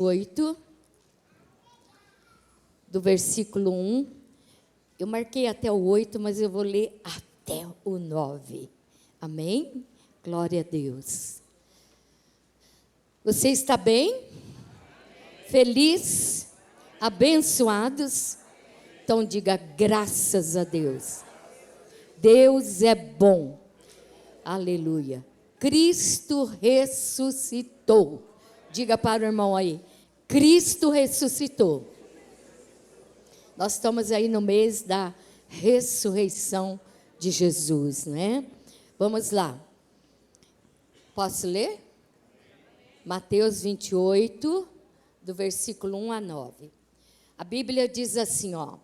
8, do versículo 1. Eu marquei até o 8, mas eu vou ler até o 9. Amém? Glória a Deus. Você está bem? Feliz? Abençoados? Então diga graças a Deus. Deus é bom. Aleluia. Cristo ressuscitou. Diga para o irmão aí. Cristo ressuscitou. Nós estamos aí no mês da ressurreição de Jesus, né? Vamos lá. Posso ler? Mateus 28, do versículo 1 a 9. A Bíblia diz assim, ó.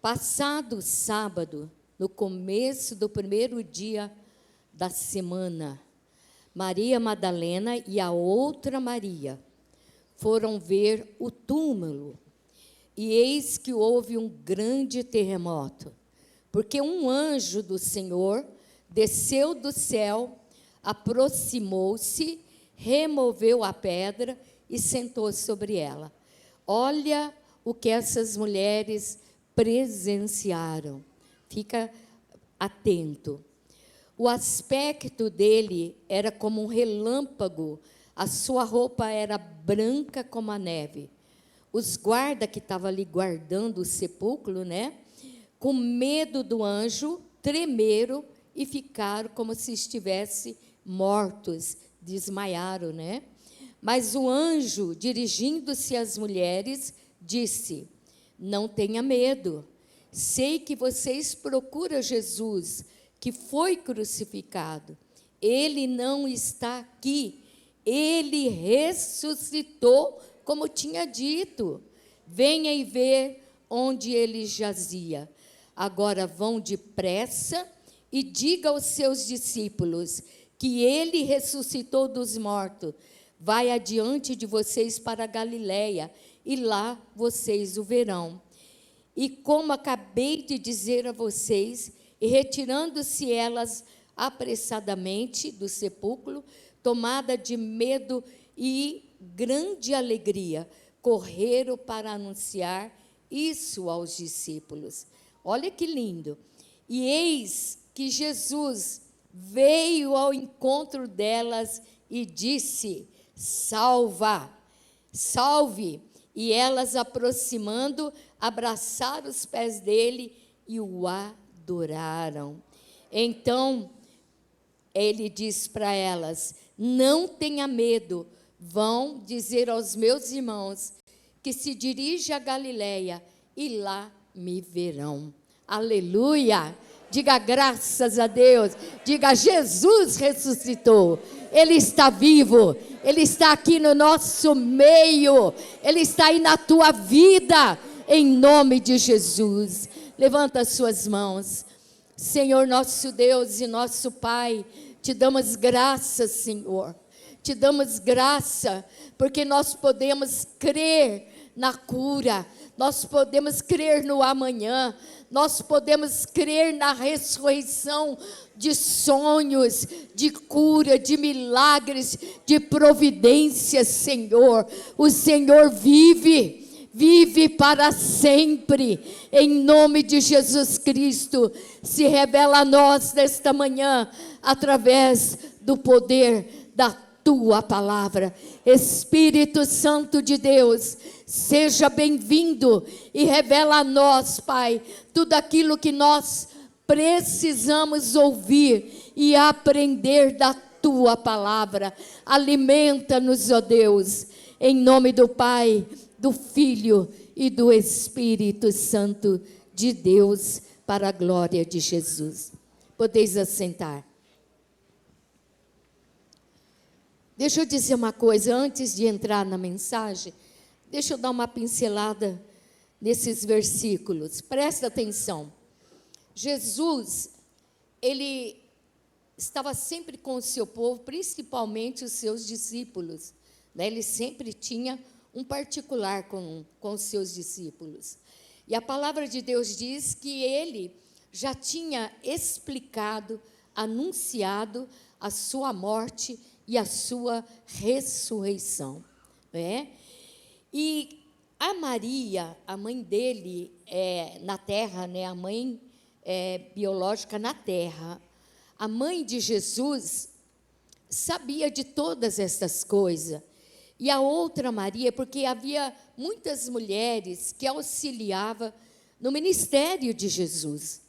Passado o sábado, no começo do primeiro dia da semana, Maria Madalena e a outra Maria foram ver o túmulo. E eis que houve um grande terremoto, porque um anjo do Senhor desceu do céu, aproximou-se, removeu a pedra e sentou sobre ela. Olha o que essas mulheres presenciaram. Fica atento. O aspecto dele era como um relâmpago, a sua roupa era branca como a neve. Os guardas que estavam ali guardando o sepulcro, né, com medo do anjo, tremeram e ficaram como se estivessem mortos, desmaiaram, né? Mas o anjo, dirigindo-se às mulheres, disse: não tenha medo, sei que vocês procuram Jesus, que foi crucificado. Ele não está aqui, ele ressuscitou, como tinha dito. Venha e ver onde ele jazia. Agora vão depressa e diga aos seus discípulos que ele ressuscitou dos mortos. Vai adiante de vocês para a Galiléia, e lá vocês o verão. E como acabei de dizer a vocês, e retirando-se elas apressadamente do sepulcro, tomada de medo e grande alegria, correram para anunciar isso aos discípulos. Olha que lindo. E eis que Jesus veio ao encontro delas e disse: salve. E elas, aproximando, abraçaram os pés dele e o adoraram. Então, ele diz para elas: não tenha medo, vão dizer aos meus irmãos que se dirige a Galiléia e lá me verão. Aleluia! Diga graças a Deus, diga Jesus ressuscitou, Ele está vivo, Ele está aqui no nosso meio, Ele está aí na tua vida, em nome de Jesus. Levanta as suas mãos. Senhor nosso Deus e nosso Pai, te damos graças, Senhor, te damos graça, porque nós podemos crer na cura, nós podemos crer no amanhã, nós podemos crer na ressurreição de sonhos, de cura, de milagres, de providências, Senhor. O Senhor vive para sempre, em nome de Jesus Cristo. Se revela a nós nesta manhã, através do poder da tua palavra. Espírito Santo de Deus, seja bem-vindo e revela a nós, Pai, tudo aquilo que nós precisamos ouvir e aprender da tua palavra. Alimenta-nos, ó Deus, em nome do Pai, do Filho e do Espírito Santo de Deus, para a glória de Jesus. Podeis assentar. Deixa eu dizer uma coisa, antes de entrar na mensagem, deixa eu dar uma pincelada nesses versículos. Presta atenção. Jesus, ele estava sempre com o seu povo, principalmente os seus discípulos, né? Ele sempre tinha um particular com os seus discípulos. E a palavra de Deus diz que ele já tinha explicado, anunciado a sua morte e a sua ressurreição, né? E a Maria, a mãe dele, na terra, né, a mãe biológica na terra, a mãe de Jesus, sabia de todas essas coisas. E a outra Maria, porque havia muitas mulheres que auxiliavam no ministério de Jesus.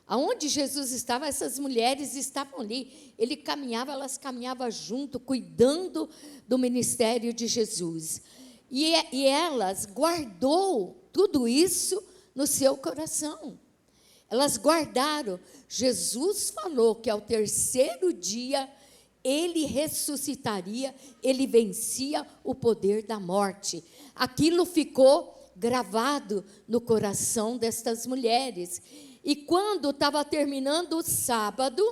Aonde Jesus estava, essas mulheres estavam ali. Ele caminhava, elas caminhavam junto, cuidando do ministério de Jesus. E elas guardou tudo isso no seu coração. Elas guardaram. Jesus falou que ao terceiro dia ele ressuscitaria, ele vencia o poder da morte. Aquilo ficou gravado no coração destas mulheres. E quando estava terminando o sábado,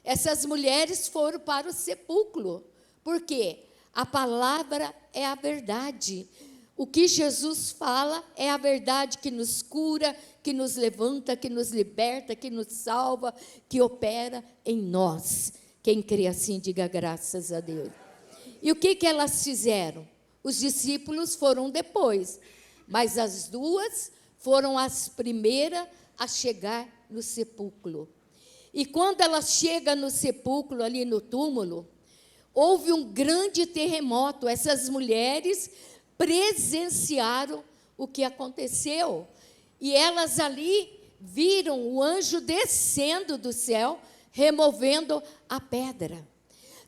essas mulheres foram para o sepulcro. Por quê? A palavra é a verdade. O que Jesus fala é a verdade que nos cura, que nos levanta, que nos liberta, que nos salva, que opera em nós. Quem crê assim, diga graças a Deus. E o que elas fizeram? Os discípulos foram depois, mas as duas foram as primeiras a chegar no sepulcro. E quando elas chegam no sepulcro, ali no túmulo, houve um grande terremoto. Essas mulheres presenciaram o que aconteceu. E elas ali viram o anjo descendo do céu, removendo a pedra.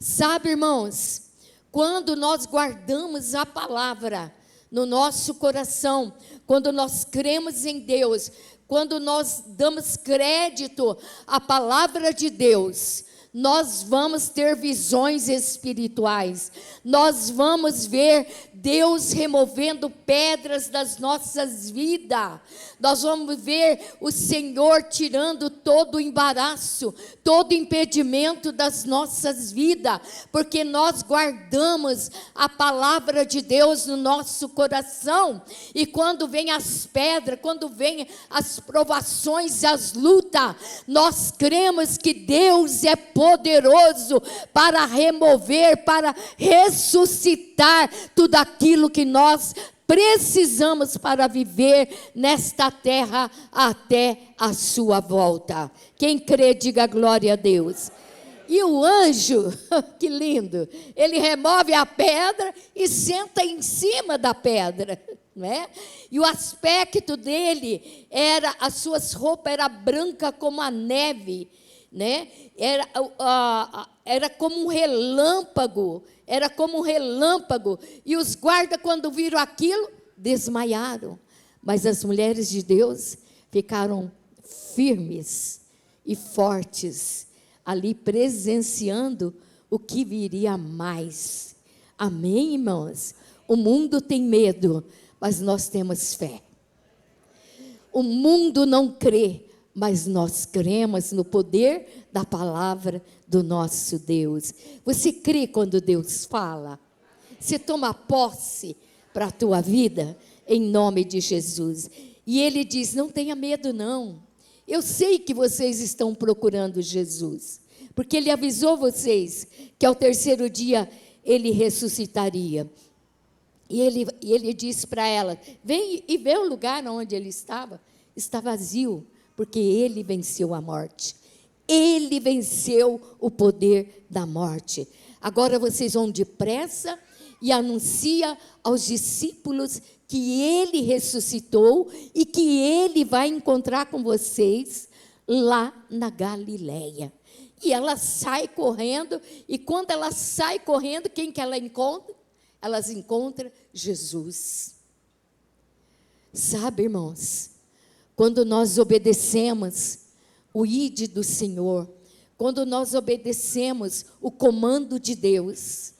Sabe, irmãos, quando nós guardamos a palavra no nosso coração, quando nós cremos em Deus, quando nós damos crédito à palavra de Deus, nós vamos ter visões espirituais, nós vamos ver Deus removendo pedras das nossas vidas, nós vamos ver o Senhor tirando todo o embaraço, todo o impedimento das nossas vidas, porque nós guardamos a palavra de Deus no nosso coração. E quando vem as pedras, quando vem as provações, as lutas, nós cremos que Deus é poderoso para remover, para ressuscitar tudo aquilo que nós precisamos para viver nesta terra até a sua volta. Quem crê, diga glória a Deus. E o anjo, que lindo, ele remove a pedra e senta em cima da pedra, não é? E o aspecto dele era, as suas roupas eram brancas como a neve, né? Era como um relâmpago, e os guardas, quando viram aquilo, desmaiaram. Mas as mulheres de Deus ficaram firmes e fortes, ali presenciando o que viria mais. Amém, irmãos? O mundo tem medo, mas nós temos fé. O mundo não crê, mas nós cremos no poder da palavra do nosso Deus. Você crê quando Deus fala? Você toma posse para a tua vida, em nome de Jesus. E ele diz, não tenha medo não. Eu sei que vocês estão procurando Jesus, porque ele avisou vocês que ao terceiro dia ele ressuscitaria. E ele disse para ela, vem e vê o lugar onde ele estava. Está vazio, porque ele venceu a morte. Ele venceu o poder da morte. Agora vocês vão depressa e anuncia aos discípulos que ele ressuscitou e que ele vai encontrar com vocês lá na Galileia. E ela sai correndo, e quando ela sai correndo, quem que ela encontra? Elas encontram Jesus. Sabe, irmãos, quando nós obedecemos o ide do Senhor, quando nós obedecemos o comando de Deus,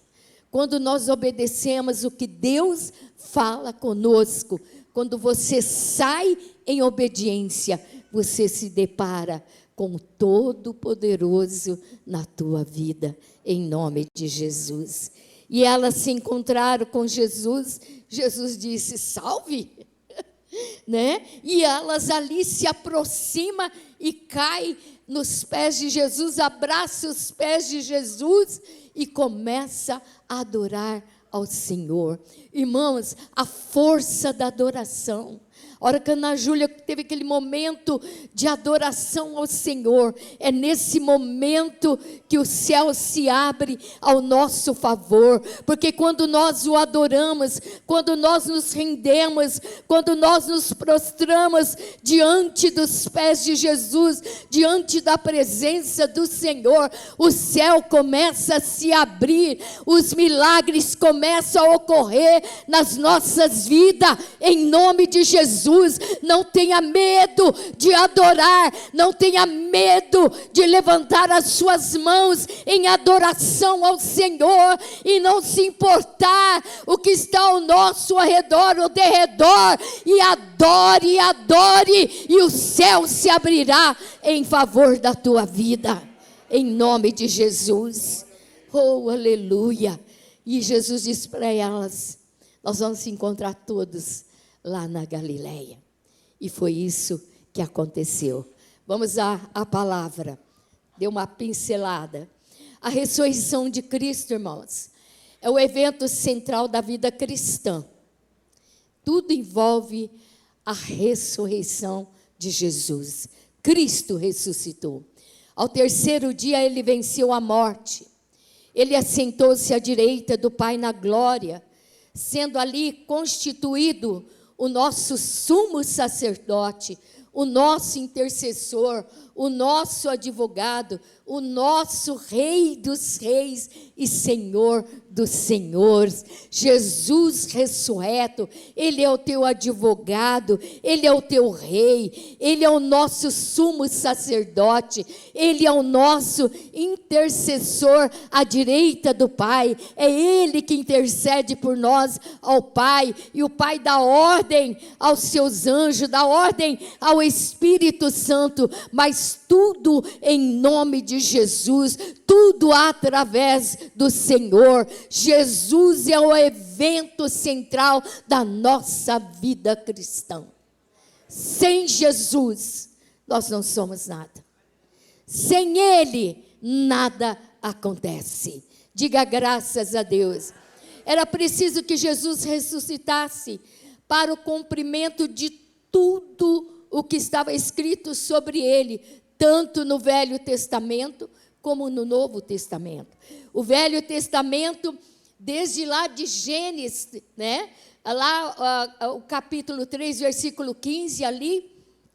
quando nós obedecemos o que Deus fala conosco, quando você sai em obediência, você se depara com o Todo-Poderoso na tua vida, em nome de Jesus. E elas se encontraram com Jesus, Jesus disse, salve, né? E elas ali se aproximam e caem nos pés de Jesus, abraça os pés de Jesus e começa a adorar ao Senhor. Irmãos, a força da adoração. A hora que a Ana Júlia teve aquele momento de adoração ao Senhor, é nesse momento que o céu se abre ao nosso favor, porque quando nós o adoramos, quando nós nos rendemos, quando nós nos prostramos diante dos pés de Jesus, diante da presença do Senhor, o céu começa a se abrir, os milagres começam a ocorrer nas nossas vidas, em nome de Jesus. Não tenha medo de adorar, não tenha medo de levantar as suas mãos em adoração ao Senhor e não se importar o que está ao nosso redor, ao derredor, e adore, e o céu se abrirá em favor da tua vida, em nome de Jesus. Oh, aleluia. E Jesus disse para elas: nós vamos se encontrar todos lá na Galileia. E foi isso que aconteceu. Vamos à palavra. Deu uma pincelada. A ressurreição de Cristo, irmãos, é o evento central da vida cristã. Tudo envolve a ressurreição de Jesus. Cristo ressuscitou. Ao terceiro dia ele venceu a morte. Ele assentou-se à direita do Pai na glória, sendo ali constituído o nosso sumo sacerdote, o nosso intercessor, o nosso advogado, o nosso Rei dos reis e Senhor dos senhores. Jesus ressurreto, Ele é o teu advogado, Ele é o teu Rei, Ele é o nosso sumo sacerdote, Ele é o nosso intercessor à direita do Pai. É Ele que intercede por nós ao Pai, e o Pai dá ordem aos seus anjos, dá ordem ao Espírito Santo, mas tudo em nome de Jesus, tudo através do Senhor. Jesus é o evento central da nossa vida cristã. Sem Jesus, nós não somos nada. Sem Ele, nada acontece. Diga graças a Deus. Era preciso que Jesus ressuscitasse para o cumprimento de tudo o que estava escrito sobre Ele, tanto no Velho Testamento como no Novo Testamento. O Velho Testamento, desde lá de Gênesis, né? Lá o capítulo 3, versículo 15, ali,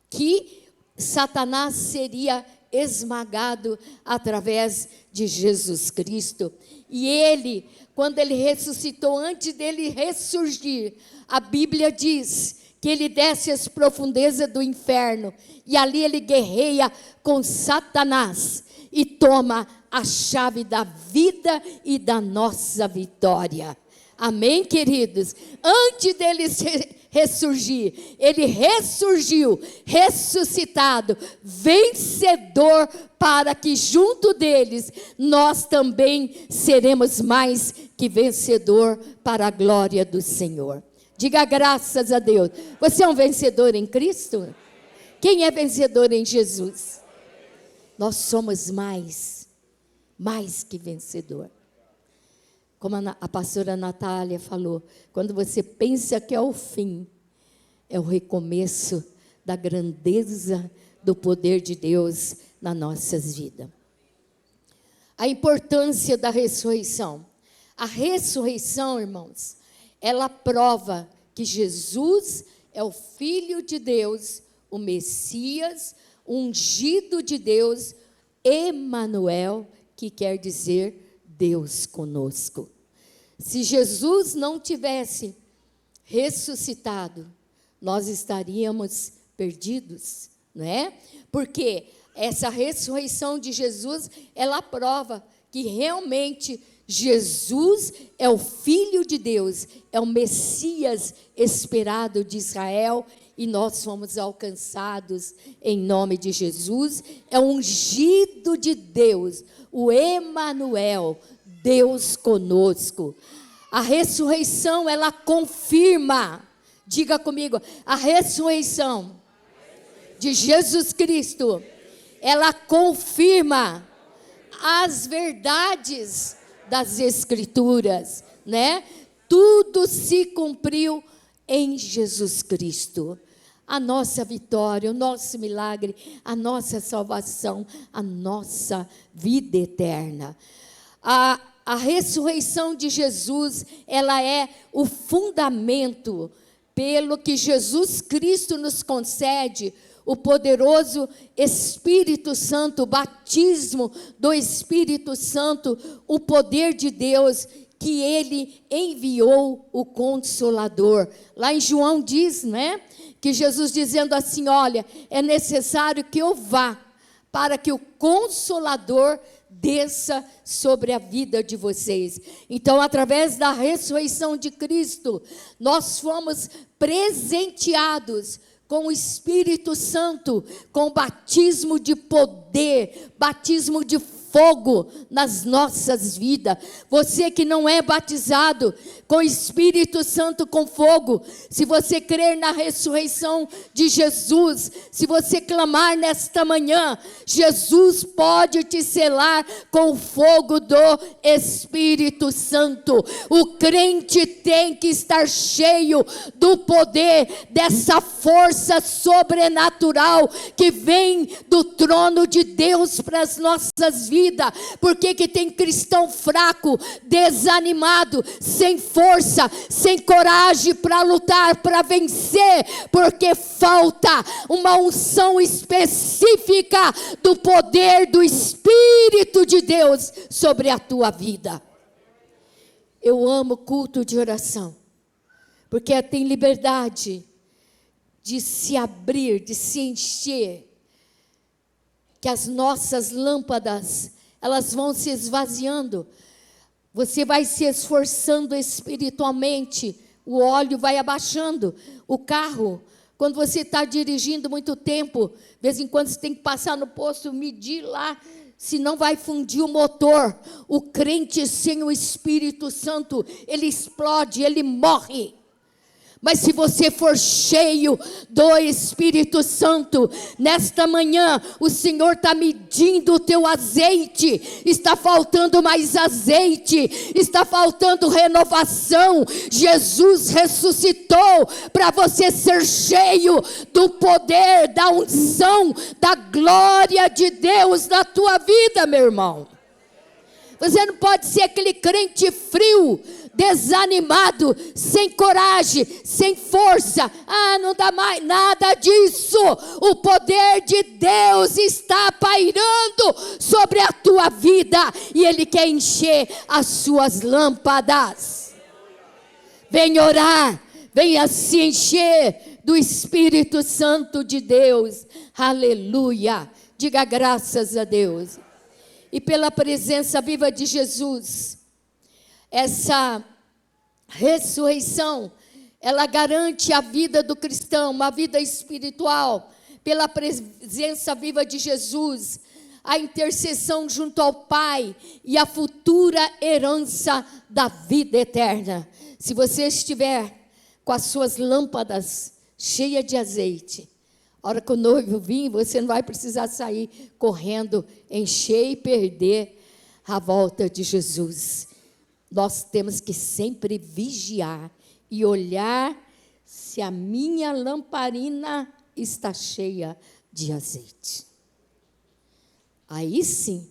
que Satanás seria esmagado através de Jesus Cristo. E ele, quando ele ressuscitou, antes dele ressurgir, a Bíblia diz que ele desce às profundezas do inferno, e ali ele guerreia com Satanás, e toma a chave da vida e da nossa vitória. Amém, queridos? Antes dele ressurgir, ele ressurgiu, ressuscitado, vencedor, para que junto deles nós também seremos mais que vencedor para a glória do Senhor. Diga graças a Deus. Você é um vencedor em Cristo? Quem é vencedor em Jesus? Nós somos mais que vencedor. Como a pastora Natália falou, quando você pensa que é o fim, é o recomeço da grandeza do poder de Deus nas nossas vidas. A importância da ressurreição. A ressurreição, irmãos, ela prova que Jesus é o Filho de Deus, o Messias, o ungido de Deus, Emanuel, que quer dizer Deus conosco. Se Jesus não tivesse ressuscitado, nós estaríamos perdidos, não é? Porque essa ressurreição de Jesus, ela prova que realmente Jesus é o Filho de Deus, é o Messias esperado de Israel, e nós fomos alcançados em nome de Jesus. É o ungido de Deus, o Emanuel, Deus conosco. A ressurreição, ela confirma, diga comigo, a ressurreição de Jesus Cristo, ela confirma as verdades das Escrituras, né? tudo se cumpriu em Jesus Cristo. A nossa vitória, o nosso milagre, a nossa salvação, a nossa vida eterna. A ressurreição de Jesus, ela é o fundamento pelo que Jesus Cristo nos concede, o poderoso Espírito Santo, o batismo do Espírito Santo, o poder de Deus, que Ele enviou o Consolador. Lá em João diz, né, que Jesus dizendo assim, olha, é necessário que eu vá, para que o Consolador desça sobre a vida de vocês. Então, através da ressurreição de Cristo, nós fomos presenteados com o Espírito Santo, com batismo de poder, batismo de fogo nas nossas vidas. Você que não é batizado com o Espírito Santo com fogo, se você crer na ressurreição de Jesus, se você clamar nesta manhã, Jesus pode te selar com o fogo do Espírito Santo. O crente tem que estar cheio do poder, dessa força sobrenatural que vem do trono de Deus para as nossas vidas. Porque que tem cristão fraco, desanimado, sem força, sem coragem para lutar, para vencer, porque falta uma unção específica do poder do Espírito de Deus sobre a tua vida. Eu amo culto de oração, porque tem liberdade de se abrir, de se encher, que as nossas lâmpadas, elas vão se esvaziando, você vai se esforçando espiritualmente, o óleo vai abaixando, o carro, quando você está dirigindo muito tempo, de vez em quando você tem que passar no posto, medir lá, senão vai fundir o motor. O crente sem o Espírito Santo, ele explode, ele morre. Mas se você for cheio do Espírito Santo, nesta manhã, o Senhor está medindo o teu azeite, está faltando mais azeite, está faltando renovação. Jesus ressuscitou para você ser cheio do poder, da unção, da glória de Deus na tua vida, meu irmão. Você não pode ser aquele crente frio, desanimado, sem coragem, sem força. Não dá mais nada disso. O poder de Deus está pairando sobre a tua vida e Ele quer encher as suas lâmpadas. Vem orar, venha se encher do Espírito Santo de Deus. Aleluia. Diga graças a Deus. E pela presença viva de Jesus, essa ressurreição, ela garante a vida do cristão, uma vida espiritual, pela presença viva de Jesus, a intercessão junto ao Pai e a futura herança da vida eterna. Se você estiver com as suas lâmpadas cheias de azeite, a hora que o noivo vir, você não vai precisar sair correndo, encher e perder a volta de Jesus. Nós temos que sempre vigiar e olhar se a minha lamparina está cheia de azeite. Aí sim,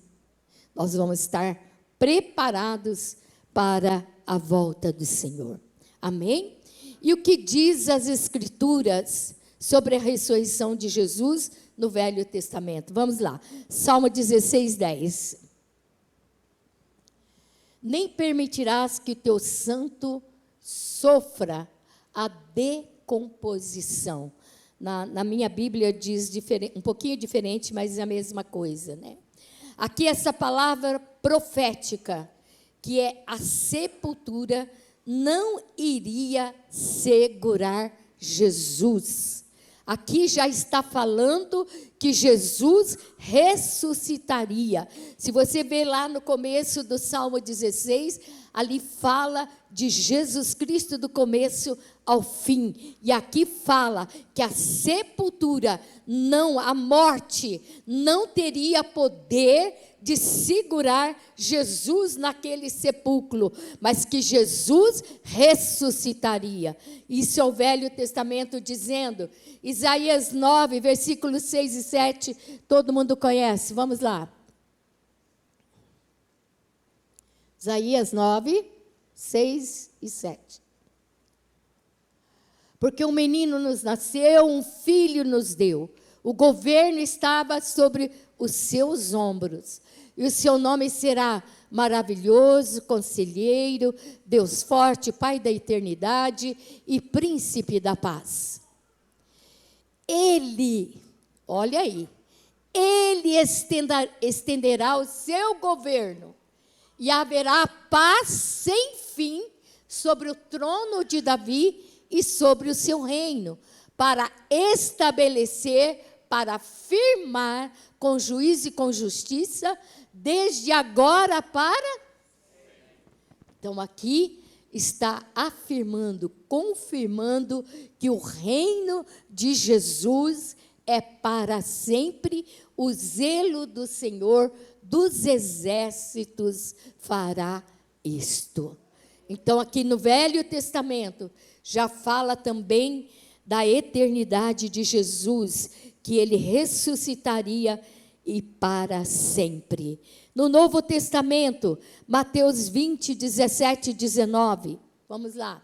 nós vamos estar preparados para a volta do Senhor. Amém? E o que diz as Escrituras sobre a ressurreição de Jesus no Velho Testamento? Vamos lá, Salmo 16, 10. Nem permitirás que o teu santo sofra a decomposição. Na minha Bíblia diz um pouquinho diferente, mas é a mesma coisa, né? Aqui essa palavra profética, que é a sepultura, não iria segurar Jesus. Aqui já está falando que Jesus ressuscitaria. Se você ver lá no começo do Salmo 16, ali fala de Jesus Cristo do começo ao fim. E aqui fala que a sepultura, a morte, não teria poder de segurar Jesus naquele sepulcro, mas que Jesus ressuscitaria. Isso é o Velho Testamento dizendo. Isaías 9, versículos 6 e 7, todo mundo conhece. Vamos lá. Isaías 9, 6 e 7. Porque um menino nos nasceu, um filho nos deu. O governo estava sobre os seus ombros. E o seu nome será Maravilhoso, Conselheiro, Deus Forte, Pai da Eternidade e Príncipe da Paz. Ele, olha aí, ele estenderá o seu governo e haverá paz sem fim sobre o trono de Davi e sobre o seu reino, para estabelecer, para firmar com juízo e com justiça, desde agora para... Então, aqui está afirmando, confirmando que o reino de Jesus é para sempre, o zelo do Senhor dos exércitos fará isto. Então, aqui no Velho Testamento, já fala também da eternidade de Jesus, que ele ressuscitaria e para sempre. No Novo Testamento, Mateus 20, 17 e 19. Vamos lá.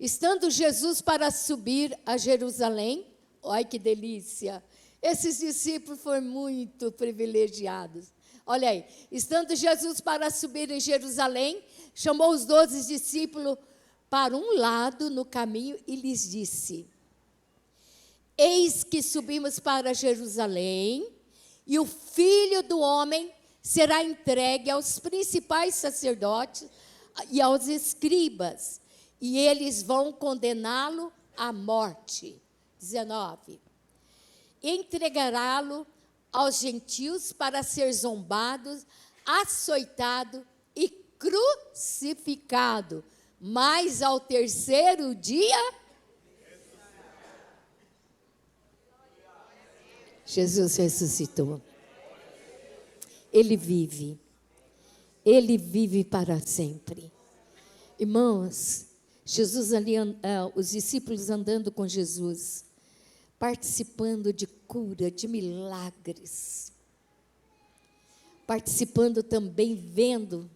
Estando Jesus para subir a Jerusalém, olha que delícia, esses discípulos foram muito privilegiados. Olha aí, estando Jesus para subir em Jerusalém, chamou os 12 discípulos para um lado no caminho e lhes disse: eis que subimos para Jerusalém, e o Filho do Homem será entregue aos principais sacerdotes e aos escribas, e eles vão condená-lo à morte. 19. Entregará-lo aos gentios para ser zombado, açoitado e crucificado, mas ao terceiro dia... Jesus ressuscitou. Ele vive para sempre. Irmãos, Jesus ali, os discípulos andando com Jesus, participando de cura, de milagres, participando também, vendo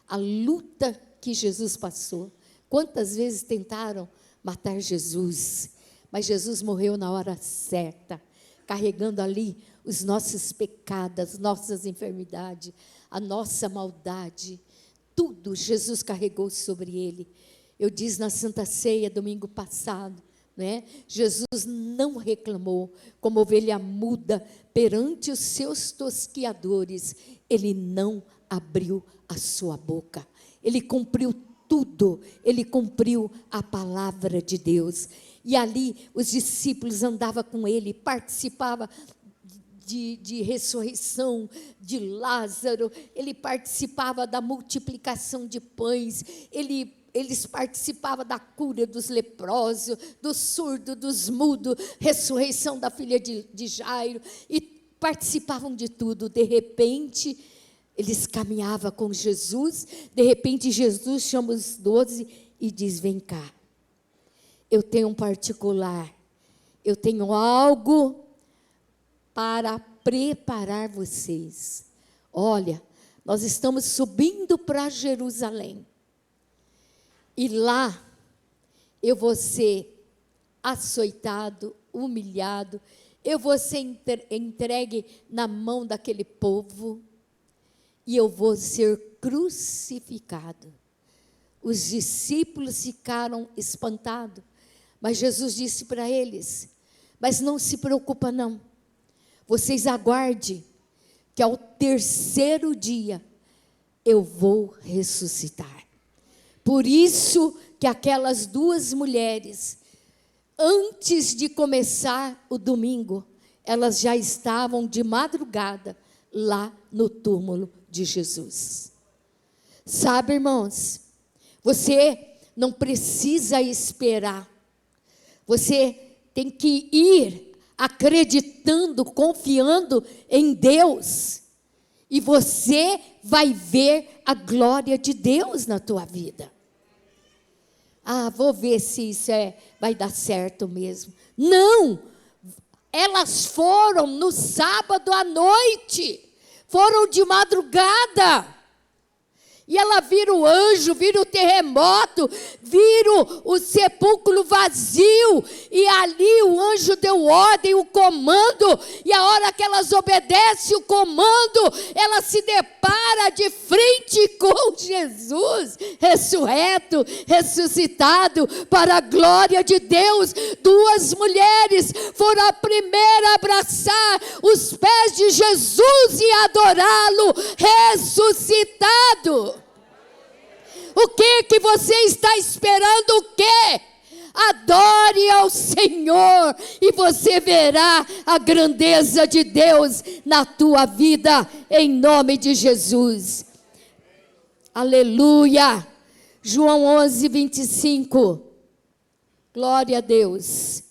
a luta que Jesus passou. Quantas vezes tentaram matar Jesus, mas Jesus morreu na hora certa, carregando ali os nossos pecados, nossas enfermidades, a nossa maldade, tudo Jesus carregou sobre ele. Eu disse na Santa Ceia, domingo passado, né? Jesus não reclamou, como ovelha muda perante os seus tosquiadores, ele não abriu a sua boca, ele cumpriu tudo, ele cumpriu a palavra de Deus. E ali os discípulos andavam com ele, participavam de ressurreição de Lázaro, ele participava da multiplicação de pães, eles participavam da cura dos leprosos, dos surdos, dos mudos, ressurreição da filha de Jairo, e participavam de tudo. De repente, eles caminhavam com Jesus, de repente Jesus chama os 12 e diz: vem cá, eu tenho um particular, eu tenho algo para preparar vocês. Olha, nós estamos subindo para Jerusalém, e lá eu vou ser açoitado, humilhado, eu vou ser entregue na mão daquele povo, e eu vou ser crucificado. Os discípulos ficaram espantados, mas Jesus disse para eles: mas não se preocupa não, vocês aguardem, que ao terceiro dia eu vou ressuscitar. Por isso que aquelas duas mulheres, antes de começar o domingo, elas já estavam de madrugada lá no túmulo de Jesus. Sabe, irmãos, você não precisa esperar. Você tem que ir acreditando, confiando em Deus. E você vai ver a glória de Deus na tua vida. Ah, vou ver se isso vai dar certo mesmo. Não! Elas foram no sábado à noite. Foram de madrugada. E ela vira o anjo, vira o terremoto, vira o sepulcro vazio. E ali o anjo deu ordem, o comando. E a hora que elas obedecem o comando, ela se depara de frente com Jesus, ressurreto, ressuscitado, para a glória de Deus. Duas mulheres foram a primeira a abraçar os pés de Jesus e adorá-lo ressuscitado. O que você está esperando? O quê? Adore ao Senhor e você verá a grandeza de Deus na tua vida, em nome de Jesus. Aleluia. João 11, 25. Glória a Deus.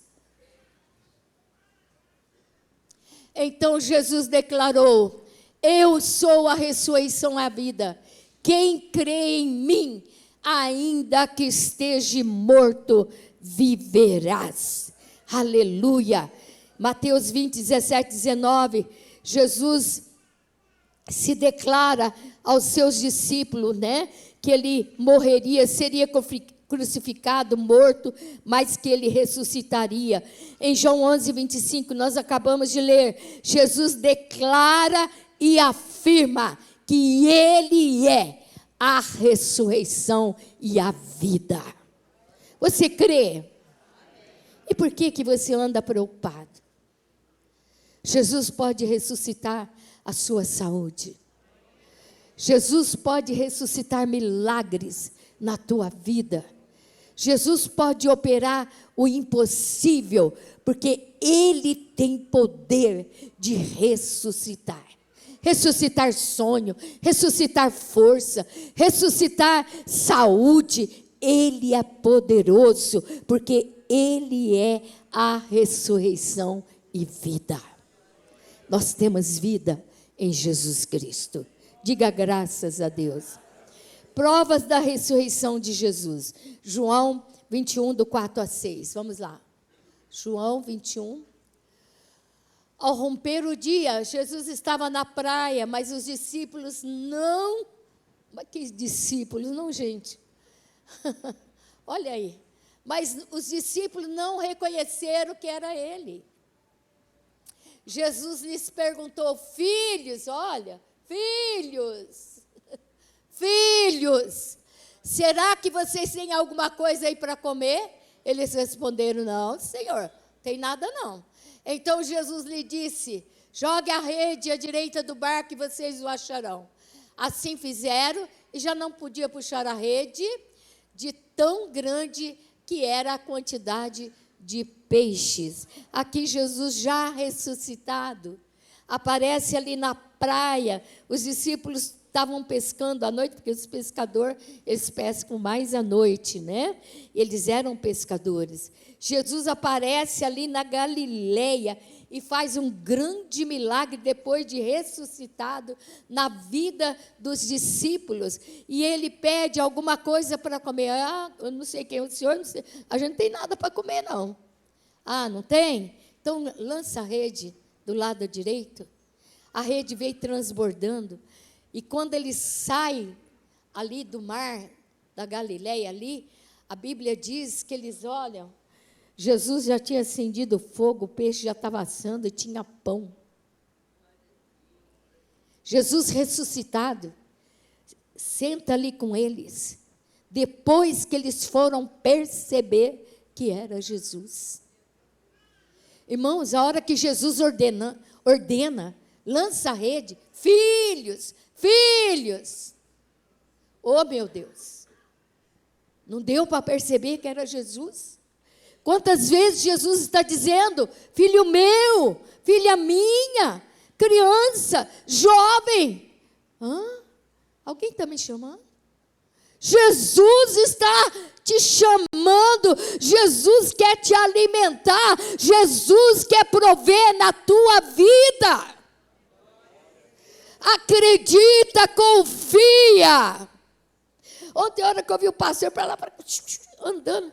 Então Jesus declarou: eu sou a ressurreição e a vida. Quem crê em mim, ainda que esteja morto, viverás. Aleluia. Mateus 20, 17, 19. Jesus se declara aos seus discípulos, que ele morreria, seria crucificado, morto, mas que ele ressuscitaria. Em João 11, 25, nós acabamos de ler, Jesus declara e afirma que ele é a ressurreição e a vida. Você crê? E por que você anda preocupado? Jesus pode ressuscitar a sua saúde. Jesus pode ressuscitar milagres na tua vida. Jesus pode operar o impossível, porque Ele tem poder de ressuscitar. Ressuscitar sonho, ressuscitar força, ressuscitar saúde. Ele é poderoso, porque Ele é a ressurreição e vida. Nós temos vida em Jesus Cristo. Diga graças a Deus. Provas da ressurreição de Jesus. João 21, do 4 a 6. Vamos lá. João 21. Ao romper o dia, Jesus estava na praia, mas os discípulos não... Mas que discípulos? Não, gente. Olha aí. Mas os discípulos não reconheceram que era ele. Jesus lhes perguntou: filhos, olha, filhos, será que vocês têm alguma coisa aí para comer? Eles responderam: não, Senhor, tem nada não. Então Jesus lhe disse: jogue a rede à direita do barco e vocês o acharão. Assim fizeram e já não podia puxar a rede de tão grande que era a quantidade de peixes. Aqui Jesus já ressuscitado, aparece ali na praia. Os discípulos estavam pescando à noite, porque os pescadores, eles pescam mais à noite, Eles eram pescadores. Jesus aparece ali na Galileia e faz um grande milagre depois de ressuscitado na vida dos discípulos. E ele pede alguma coisa para comer. Ah, eu não sei quem é o senhor, não sei. A gente não tem nada para comer, não. Ah, não tem? Então, lança a rede do lado direito. A rede veio transbordando. E quando ele sai ali do mar da Galileia, ali, a Bíblia diz que eles olham, Jesus já tinha acendido fogo, o peixe já estava assando e tinha pão. Jesus ressuscitado, senta ali com eles, depois que eles foram perceber que era Jesus. Irmãos, a hora que Jesus ordena, lança a rede, filhos, oh meu Deus, não deu para perceber que era Jesus? Quantas vezes Jesus está dizendo: filho meu, filha minha, criança, jovem, alguém está me chamando? Jesus está te chamando, Jesus quer te alimentar, Jesus quer prover na tua vida. Acredita, confia. Ontem, a hora que eu vi o pastor para lá, andando,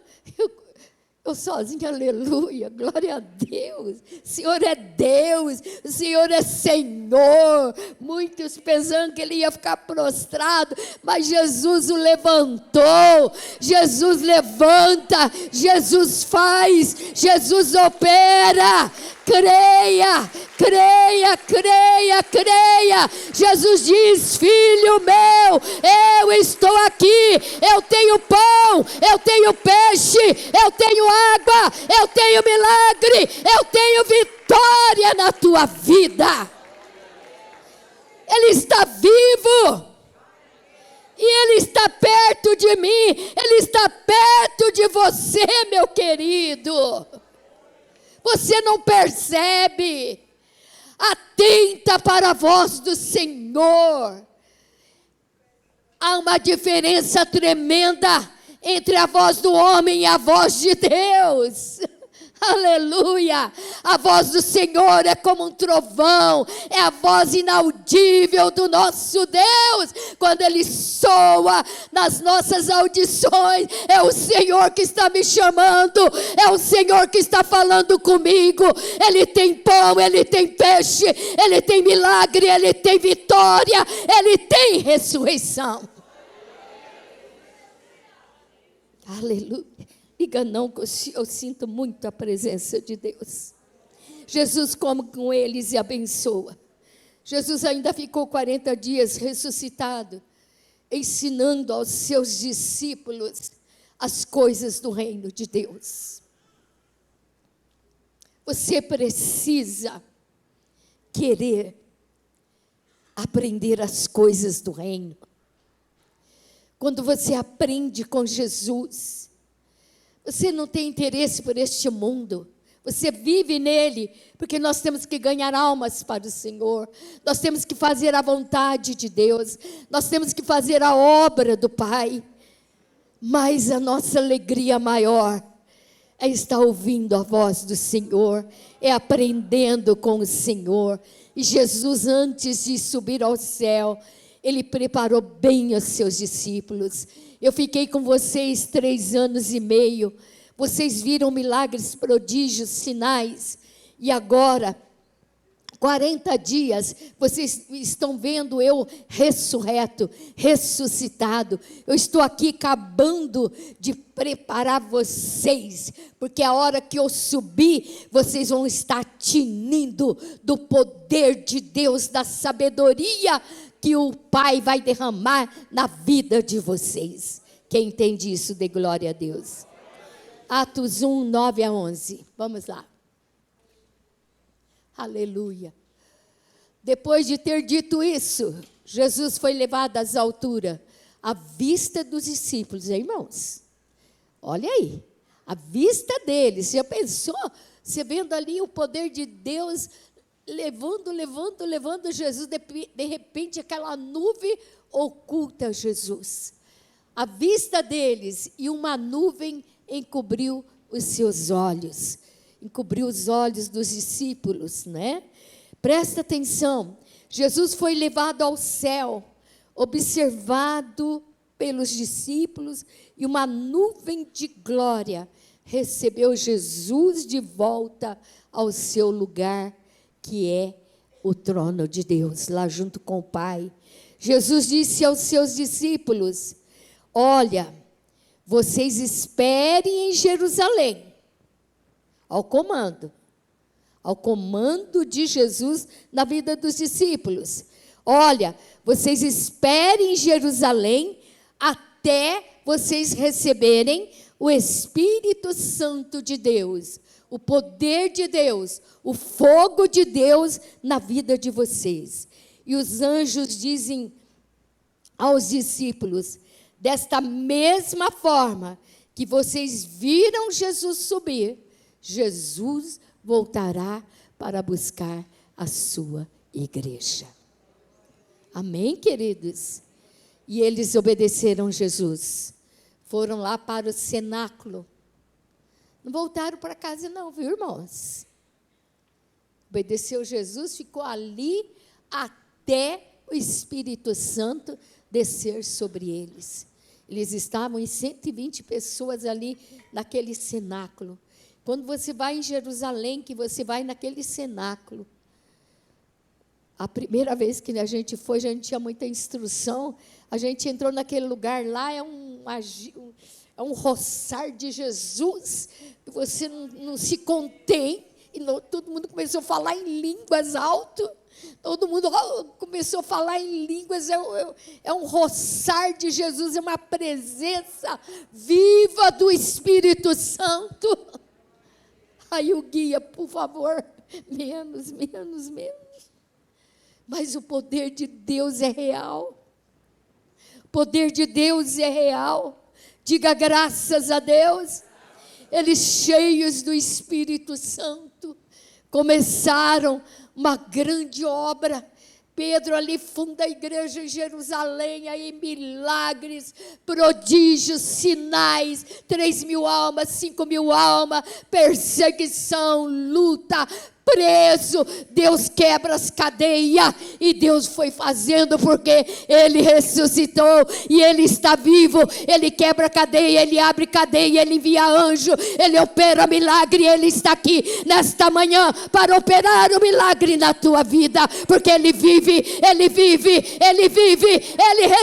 eu sozinha, aleluia, glória a Deus. O Senhor é Deus, o Senhor é Senhor. Muitos pensando que ele ia ficar prostrado, mas Jesus o levantou. Jesus levanta, Jesus faz, Jesus opera. Creia, creia, creia, creia. Jesus diz: filho meu, eu estou aqui, eu tenho pão, eu tenho peixe, eu tenho água, eu tenho milagre, eu tenho vitória na tua vida. Ele está vivo. E Ele está perto de mim, Ele está perto de você, meu querido. Você não percebe? Atenta para a voz do Senhor. Há uma diferença tremenda entre a voz do homem e a voz de Deus. Aleluia! A voz do Senhor é como um trovão, é a voz inaudível do nosso Deus. Quando Ele soa nas nossas audições, é o Senhor que está me chamando, é o Senhor que está falando comigo. Ele tem pão, Ele tem peixe, Ele tem milagre, Ele tem vitória, Ele tem ressurreição. Aleluia! Diga não, que eu sinto muito a presença de Deus. Jesus come com eles e abençoa. Jesus ainda ficou 40 dias ressuscitado, ensinando aos seus discípulos as coisas do reino de Deus. Você precisa querer aprender as coisas do reino. Quando você aprende com Jesus, você não tem interesse por este mundo. Você vive nele, porque nós temos que ganhar almas para o Senhor. Nós temos que fazer a vontade de Deus. Nós temos que fazer a obra do Pai. Mas a nossa alegria maior é estar ouvindo a voz do Senhor, é aprendendo com o Senhor. E Jesus, antes de subir ao céu, Ele preparou bem os seus discípulos. Eu fiquei com vocês 3 anos e meio. Vocês viram milagres, prodígios, sinais. E agora, 40 dias, vocês estão vendo eu ressurreto, ressuscitado. Eu estou aqui acabando de preparar vocês, porque a hora que eu subir, vocês vão estar tinindo do poder de Deus, da sabedoria que o Pai vai derramar na vida de vocês. Quem entende isso, dê glória a Deus. Atos 1, 9 a 11. Vamos lá. Aleluia. Depois de ter dito isso, Jesus foi levado às alturas, à vista dos discípulos, irmãos. Olha aí, à vista deles. Já pensou? Você vendo ali o poder de Deus levando Jesus, de repente aquela nuvem oculta Jesus. À vista deles, e uma nuvem encobriu os seus olhos, encobriu os olhos dos discípulos, né? Presta atenção, Jesus foi levado ao céu, observado pelos discípulos, e uma nuvem de glória recebeu Jesus de volta ao seu lugar, que é o trono de Deus, lá junto com o Pai. Jesus disse aos seus discípulos: olha, vocês esperem em Jerusalém, ao comando de Jesus na vida dos discípulos. Olha, vocês esperem em Jerusalém até vocês receberem o Espírito Santo de Deus, o poder de Deus, o fogo de Deus na vida de vocês. E os anjos dizem aos discípulos: desta mesma forma que vocês viram Jesus subir, Jesus voltará para buscar a sua igreja. Amém, queridos? E eles obedeceram Jesus. Foram lá para o cenáculo. Não voltaram para casa não, viu, irmãos? Obedeceu Jesus, ficou ali até o Espírito Santo descer sobre eles. Eles estavam em 120 pessoas ali naquele cenáculo. Quando você vai em Jerusalém, que você vai naquele cenáculo, a primeira vez que a gente foi, a gente tinha muita instrução, a gente entrou naquele lugar lá, é um roçar de Jesus, que você não se contém, e todo mundo começou a falar em línguas alto, todo mundo começou a falar em línguas, é um roçar de Jesus, é uma presença viva do Espírito Santo. Aí o guia, por favor, menos. Mas o poder de Deus é real. O poder de Deus é real. Diga graças a Deus. Eles, cheios do Espírito Santo, começaram uma grande obra. Pedro ali funda a igreja em Jerusalém, aí milagres, prodígios, sinais, 3.000 almas, 5.000 almas, perseguição, luta, preso, Deus quebra as cadeias, e Deus foi fazendo, porque Ele ressuscitou, e Ele está vivo, Ele quebra a cadeia, Ele abre cadeia, Ele envia anjo, Ele opera milagre, Ele está aqui nesta manhã, para operar o milagre na tua vida, porque Ele vive, Ele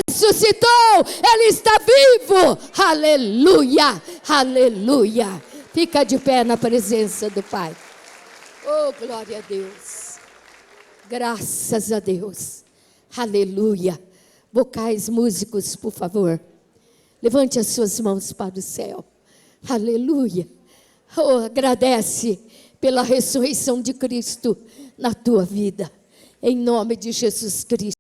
ressuscitou, Ele está vivo, aleluia, aleluia, fica de pé na presença do Pai. Oh, glória a Deus, graças a Deus, aleluia. Vocais, músicos, por favor, levante as suas mãos para o céu, aleluia. Oh, agradece pela ressurreição de Cristo na tua vida, em nome de Jesus Cristo.